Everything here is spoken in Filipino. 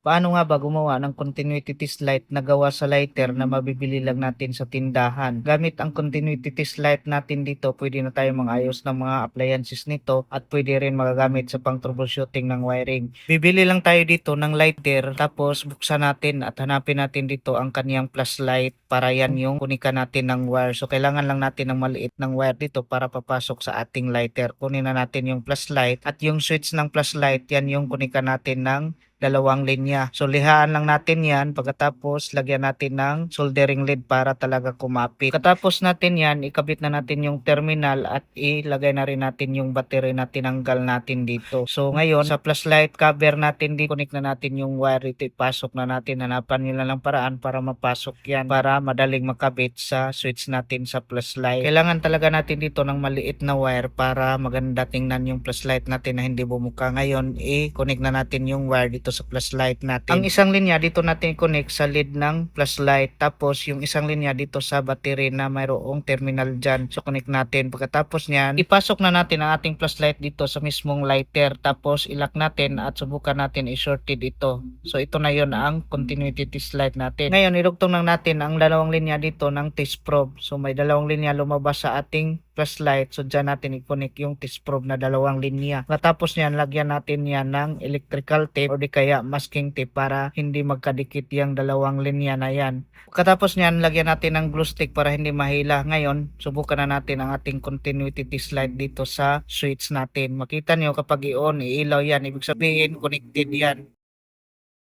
Paano nga ba gumawa ng continuity test light na gawa sa lighter na mabibili lang natin sa tindahan? Gamit ang continuity test light natin dito, pwede na tayo mang-ayos ng mga appliances nito at pwede rin magagamit sa pang troubleshooting ng wiring. Bibili lang tayo dito ng lighter tapos buksan natin at hanapin natin dito ang kaniyang plus light para yan yung kunikan natin ng wire. So kailangan lang natin ng maliit ng wire dito para papasok sa ating lighter. Kunin na natin yung plus light at yung switch ng plus light, yan yung kunikan natin ng dalawang linya. So lihaan lang natin yan, pagkatapos lagyan natin ng soldering lead para talaga kumapit. Pagkatapos natin yan, ikabit na natin yung terminal at ilagay na rin natin yung battery na tinanggal natin dito. So ngayon, sa plus light cover natin, connect na natin yung wire, ito ipasok na natin. Hanapan nila lang paraan para mapasok yan, para madaling makabit sa switch natin sa plus light. Kailangan talaga natin dito ng maliit na wire para maganda tingnan yung plus light natin na hindi bumuka. Ngayon, i-connect na natin yung wire dito sa plus light natin. Ang isang linya dito natin connect sa lead ng plus light, tapos yung isang linya dito sa battery na mayroong terminal dyan. So connect natin. Pagkatapos nyan, ipasok na natin ang ating plus light dito sa mismong lighter, tapos ilak natin at subukan natin i-shorted ito. So ito na yon ang continuity test light natin. Ngayon, irugtong lang natin ang dalawang linya dito ng test probe. So may dalawang linya lumabas sa ating plus light. So dyan natin i-connect yung test probe na dalawang linya. Matapos nyan, lagyan natin yan ng electrical tape o di kaya masking tape para hindi magkadikit yung dalawang linya na yan. Pagkatapos nyan, lagyan natin ng glue stick para hindi mahila. Ngayon, subukan na natin ang ating continuity test light dito sa switch natin. Makita nyo kapag i-on, iilaw yan. Ibig sabihin, connected yan.